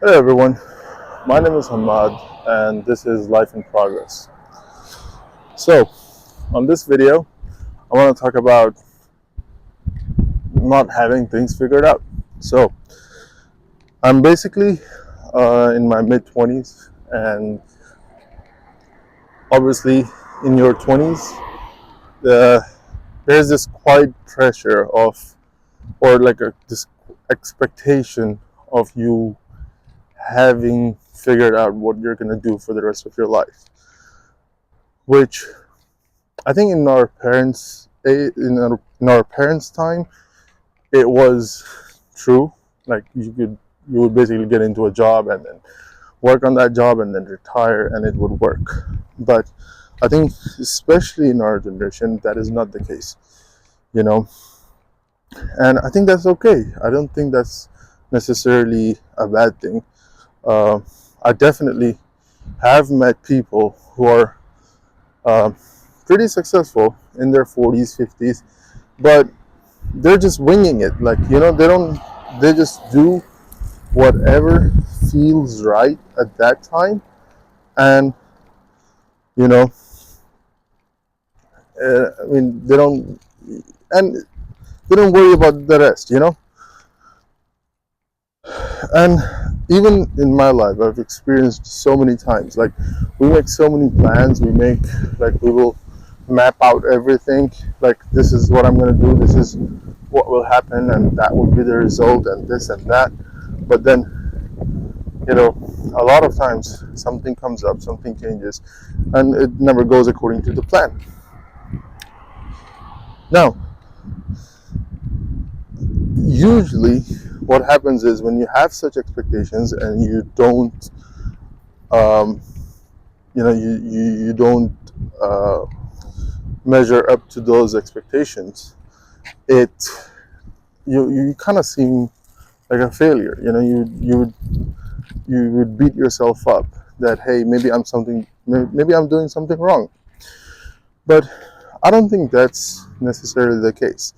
Hey everyone, my name is Hamad and this is Life in Progress. So, on this video, I want to talk about not having things figured out. So, I'm basically in my mid 20s, and obviously, in your 20s, uh, there's this quiet pressure of, or like this expectation of you having figured out what you're going to do for the rest of your life, which I think in our parents' time, it was true. Like you would basically get into a job and then work on that job and then retire, and it would work. But I think, especially in our generation, that is not the case. You know, and I think that's okay. I don't think that's necessarily a bad thing. Uh, I definitely have met people who are uh, pretty successful in their 40s, 50s, but they're just winging it. Like, they just do whatever feels right at that time. And, you know, they don't, and they don't worry about the rest. And even in my life, I've experienced so many times, like, we make so many plans, we will map out everything, like, this is what I'm going to do, this is what will happen, and that will be the result, and this and that. But then, a lot of times something comes up, something changes, and it never goes according to the plan. Now, usually what happens is, when you have such expectations and you don't um, you don't measure up to those expectations, it you kind of seem like a failure. You would beat yourself up that, hey, maybe I'm doing something wrong. But I don't think that's necessarily the case.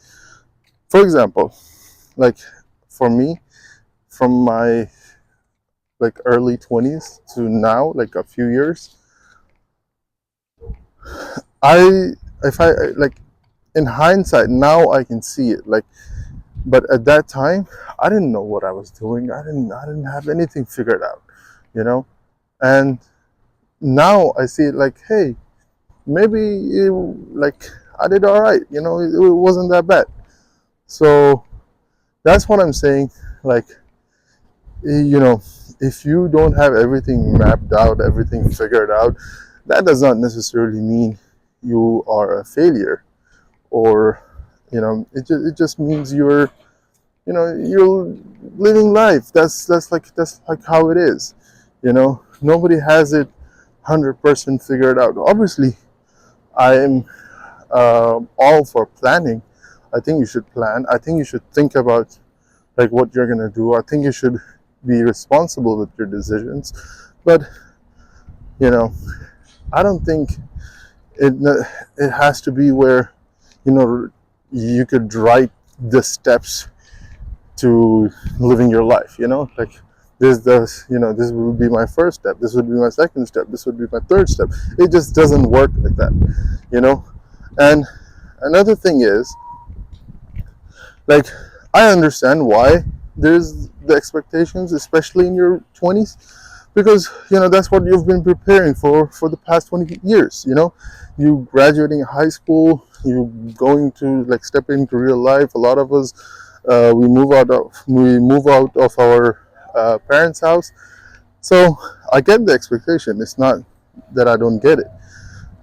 For example, like, for me, from my like early 20s to now, like a few years, I if I like, in hindsight now I can see it, like, but at that time I didn't know what I was doing. I didn't have anything figured out, you know. And now I see it like, hey, maybe like, I did all right, it wasn't that bad. So that's what I'm saying. Like, you know, if you don't have everything mapped out, everything figured out, that does not necessarily mean you are a failure, or, it just means you're living life. That's like how it is. Nobody has it 100% figured out. Obviously, I am all for planning. I think you should plan. I think you should think about, like, what you're gonna do. I think you should be responsible with your decisions. But, you know, I don't think it it has to be where, you know you could write the steps to living your life. Like, this will be my first step, this would be my second step, this would be my third step. It just doesn't work like that. you know and another thing is, like, I understand why there's the expectations, especially in your 20s, because that's what you've been preparing for the past 20 years. You graduating high school, you going to, like, step into real life. A lot of us, we move out of our parents' house. So I get the expectation. It's not that I don't get it,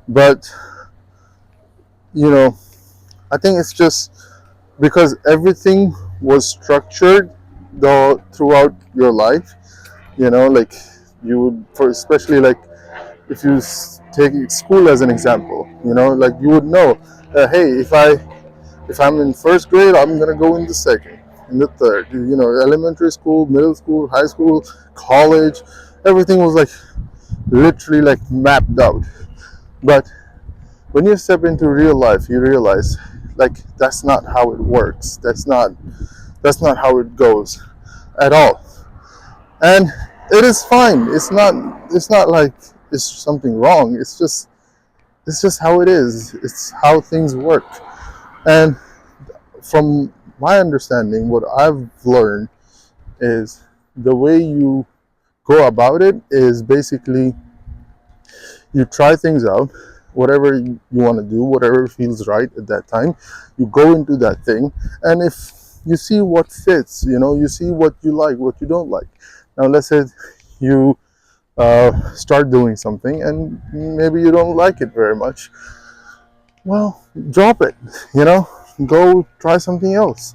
but you know I think it's just because everything was structured though throughout your life. Like, you would, for especially, like, if you take school as an example, like, you would know, hey, if I'm in first grade, I'm gonna go in the second, in the third. Elementary school, middle school, high school, college, everything was, like, literally, like, mapped out. But when you step into real life, you realize, like, that's not how it works. That's not how it goes at all. And it is fine. It's not like it's something wrong. It's just how it is. It's how things work. And from my understanding, what I've learned is the way you go about it is basically you try things out, whatever you want to do, whatever feels right at that time. You go into that thing, and if you see what fits, you see what you like, what you don't like. Now, let's say you start doing something and maybe you don't like it very much. Well, drop it, go try something else.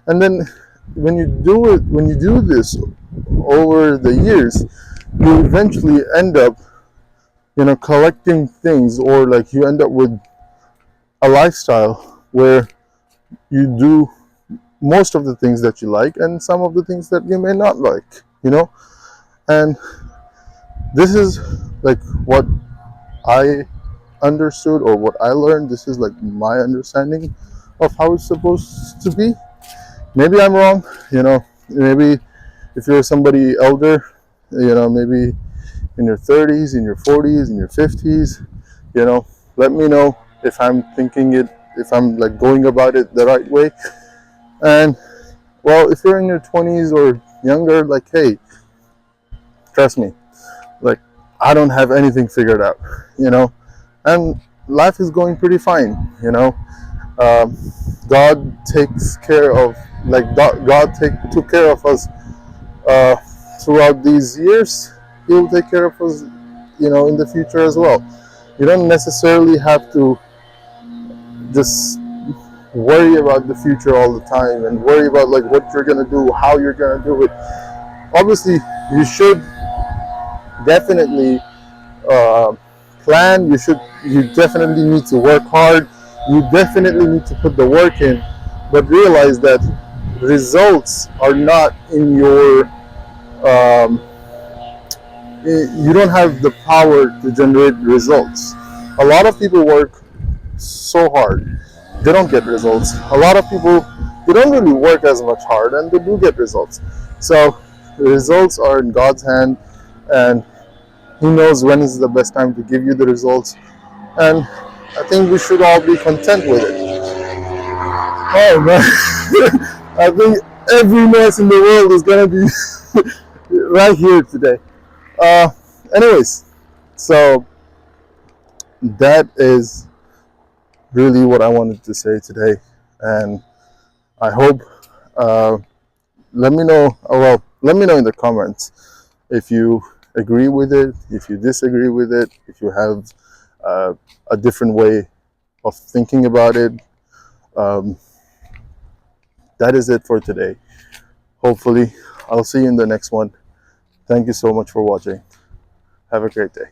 And then when you do this over the years, you eventually end up, collecting things, or like you end up with a lifestyle where you do most of the things that you like and some of the things that you may not like. And this is like what I understood, or what I learned. This is like my understanding of how it's supposed to be. Maybe I'm wrong, maybe if you're somebody elder, maybe in your 30s, in your 40s, in your 50s, let me know if I'm thinking it, if I'm like going about it the right way. And well, if you're in your 20s or younger, like, hey, trust me, like, I don't have anything figured out, and life is going pretty fine. um, God takes care of, like, took care of us uh, throughout these years. He'll take care of us, in the future as well. You don't necessarily have to just worry about the future all the time and worry about like what you're gonna do, how you're gonna do it. Obviously, you should definitely uh, plan. You definitely need to work hard. You definitely need to put the work in, but realize that results are not in your um, you don't have the power to generate results. A lot of people work so hard, they don't get results. A lot of people, they don't really work as much hard and they do get results. So the results are in God's hand, and He knows when is the best time to give you the results. And I think we should all be content with it. Oh man, I think every mess in the world is gonna be right here today. Uh, Anyways, so that is really what I wanted to say today, and I hope. Uh, Let me know. Well, let me know in the comments if you agree with it, if you disagree with it, if you have uh, a different way of thinking about it. Um, that is it for today. Hopefully, I'll see you in the next one. Thank you so much for watching. Have a great day.